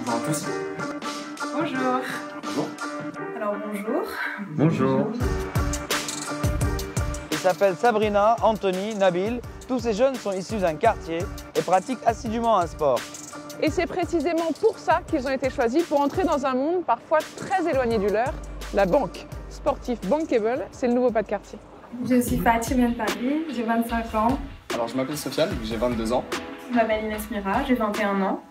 Bonjour à tous. Bonjour. Bonjour. Alors bonjour. Bonjour. Ils s'appellent Sabrina, Anthony, Nabil. Tous ces jeunes sont issus d'un quartier et pratiquent assidûment un sport. Et c'est précisément pour ça qu'ils ont été choisis, pour entrer dans un monde parfois très éloigné du leur, la banque. Sportif bankable, c'est le nouveau pas de quartier. Je suis Fatima, je viens de Paris, j'ai 25 ans. Alors je m'appelle Sofiane, j'ai 22 ans. Je m'appelle Inès Mira, j'ai 21 ans.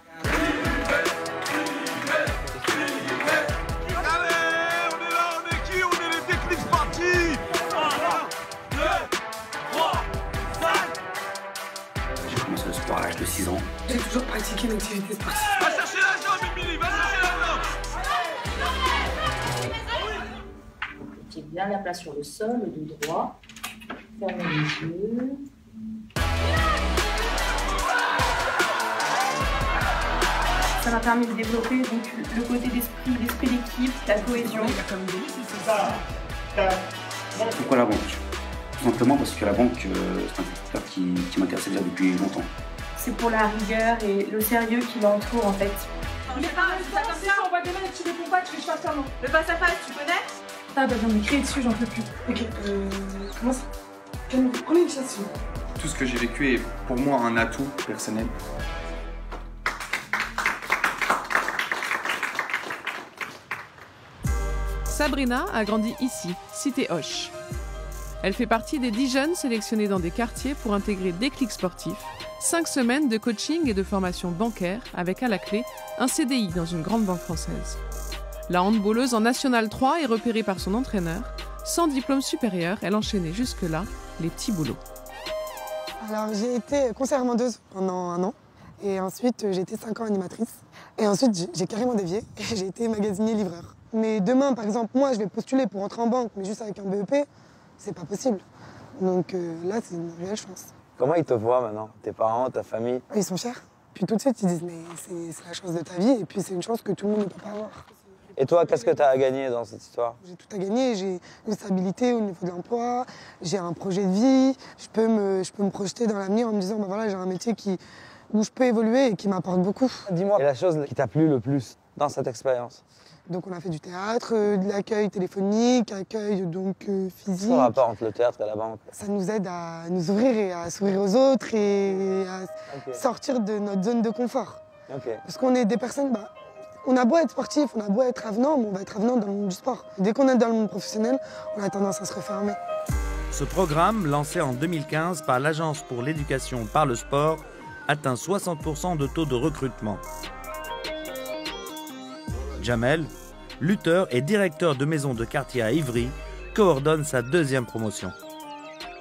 J'ai commencé le sport à l'âge de 6 ans. J'ai toujours pratiqué une activité sportive. Va chercher la jambe, Émilie, va chercher la jambe. Mettez bien la place sur le sol, le dos droit. Fermez les yeux. Ça m'a permis de développer donc, le côté l'esprit d'équipe, la cohésion. Pourquoi la banque? Tout simplement parce que la banque, c'est un secteur qui m'intéressait déjà depuis longtemps. C'est pour la rigueur et le sérieux qui l'entoure en fait. On voit des mains et tu réponds pas, tu fais je fasse comment? Le face à face, tu connais? Ah bah non mais crier dessus, j'en peux plus. Ok, comment ça? Prenez une chasse. Tout ce que j'ai vécu est pour moi un atout personnel. Sabrina a grandi ici, cité Hoche. Elle fait partie des 10 jeunes sélectionnés dans des quartiers pour intégrer Déclic Sportif, 5 semaines de coaching et de formation bancaire avec à la clé un CDI dans une grande banque française. La handballeuse en National 3 est repérée par son entraîneur. Sans diplôme supérieur, elle enchaînait jusque-là les petits boulots. Alors j'ai été conseillère vendeuse pendant 1 an. Et ensuite j'ai été 5 ans animatrice. Et ensuite j'ai carrément dévié et j'ai été magasinier livreur. Mais demain par exemple, moi je vais postuler pour entrer en banque, mais juste avec un BEP, c'est pas possible. Donc là c'est une réelle chance. Comment ils te voient maintenant? Tes parents, ta famille? Ils sont fiers. Puis tout de suite ils disent mais c'est la chance de ta vie et puis c'est une chance que tout le monde ne peut pas avoir. Et toi, qu'est-ce que tu as à gagner dans cette histoire? J'ai tout à gagner, j'ai une stabilité au niveau de l'emploi, j'ai un projet de vie, je peux me projeter dans l'avenir en me disant bah voilà, j'ai un métier où je peux évoluer et qui m'apporte beaucoup. Dis-moi, la chose qui t'a plu le plus dans cette expérience? Donc on a fait du théâtre, de l'accueil téléphonique, accueil donc physique. Quel rapport entre le théâtre et la banque? Ça nous aide à nous ouvrir et à s'ouvrir aux autres et à sortir de notre zone de confort. Parce qu'on est des personnes, on a beau être sportif, on a beau être avenant, mais on va être avenant dans le monde du sport. Dès qu'on est dans le monde professionnel, on a tendance à se refermer. Ce programme, lancé en 2015 par l'Agence pour l'éducation par le sport, atteint 60% de taux de recrutement. Jamel, lutteur et directeur de maison de quartier à Ivry, coordonne sa 2e promotion.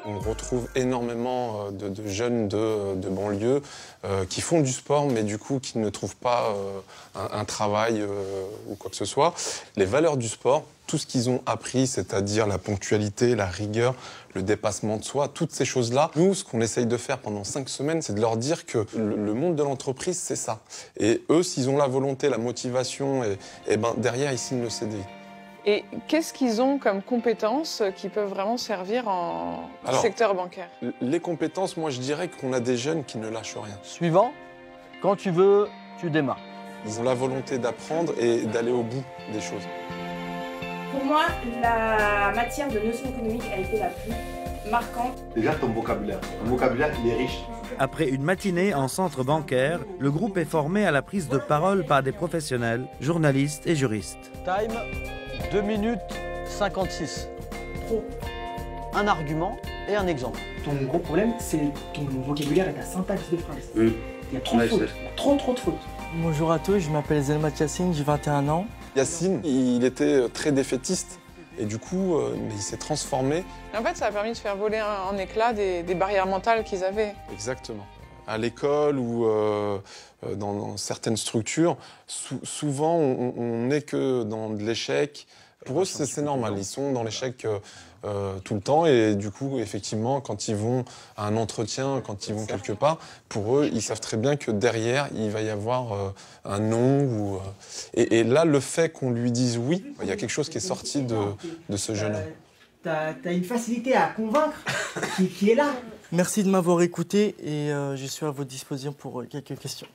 On retrouve énormément de jeunes de banlieue qui font du sport, mais du coup qui ne trouvent pas un travail ou quoi que ce soit. Les valeurs du sport, tout ce qu'ils ont appris, c'est-à-dire la ponctualité, la rigueur, le dépassement de soi, toutes ces choses-là. Nous, ce qu'on essaye de faire pendant 5 semaines, c'est de leur dire que le monde de l'entreprise, c'est ça. Et eux, s'ils ont la volonté, la motivation, et ben derrière, ils signent le CDI. Et qu'est-ce qu'ils ont comme compétences qui peuvent vraiment servir en secteur bancaire? Les compétences, moi je dirais qu'on a des jeunes qui ne lâchent rien. Suivant, quand tu veux, tu démarres. Ils ont la volonté d'apprendre et d'aller au bout des choses. Pour moi, la matière de notion économique a été la plus marquante. Déjà ton vocabulaire il est riche. Après une matinée en centre bancaire, le groupe est formé à la prise de parole par des professionnels, journalistes et juristes. Time, 2 minutes 56. Trop. Un argument et un exemple. Ton gros problème, c'est ton vocabulaire et ta syntaxe de phrase. Il y a trop de fautes. Trop de fautes. Bonjour à tous, je m'appelle Zelmat Yassine, j'ai 21 ans. Yassine, il était très défaitiste et du coup, il s'est transformé. Et en fait, ça a permis de faire voler en éclats des barrières mentales qu'ils avaient. Exactement. À l'école ou dans certaines structures, souvent on n'est que dans de l'échec. Pour eux, c'est normal, ils sont dans l'échec tout le temps et du coup, effectivement, quand ils vont à un entretien, quand ils vont quelque part, pour eux, ils savent très bien que derrière, il va y avoir un non. Et là, le fait qu'on lui dise oui, il y a quelque chose qui est sorti de ce jeune homme. T'as une facilité à convaincre qui est là. Merci de m'avoir écouté et je suis à votre disposition pour quelques questions.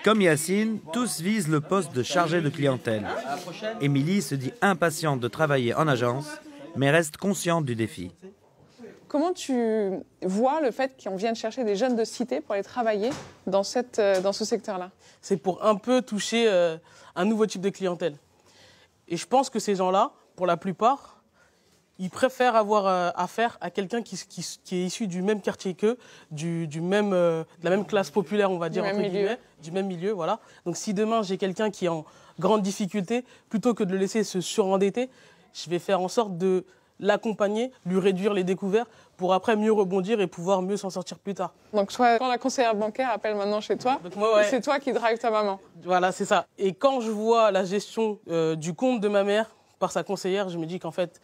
Comme Yacine, tous visent le poste de chargé de clientèle. Émilie se dit impatiente de travailler en agence, mais reste consciente du défi. Comment tu vois le fait qu'on vienne chercher des jeunes de cité pour aller travailler dans ce secteur-là? C'est pour un peu toucher un nouveau type de clientèle. Et je pense que ces gens-là, pour la plupart, ils préfèrent avoir affaire à quelqu'un qui est issu du même quartier qu'eux, de la même classe populaire, on va dire, entre guillemets, du même milieu, voilà. Donc si demain j'ai quelqu'un qui est en grande difficulté, plutôt que de le laisser se surendetter, je vais faire en sorte de l'accompagner, lui réduire les découverts pour après mieux rebondir et pouvoir mieux s'en sortir plus tard. Donc quand la conseillère bancaire appelle maintenant chez toi, c'est toi qui drive ta maman. Voilà, c'est ça. Et quand je vois la gestion du compte de ma mère par sa conseillère, je me dis qu'en fait,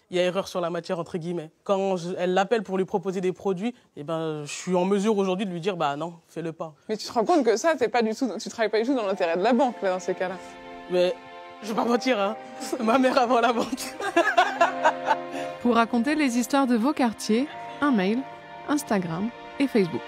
il y a erreur sur la matière, entre guillemets. Quand elle l'appelle pour lui proposer des produits, eh ben, je suis en mesure aujourd'hui de lui dire, bah non, fais-le pas. Mais tu te rends compte que ça, tu travailles pas du tout dans l'intérêt de la banque, là, dans ces cas-là. Mais je vais pas mentir, hein. Ma mère avant la banque. Pour raconter les histoires de vos quartiers, un mail, Instagram et Facebook.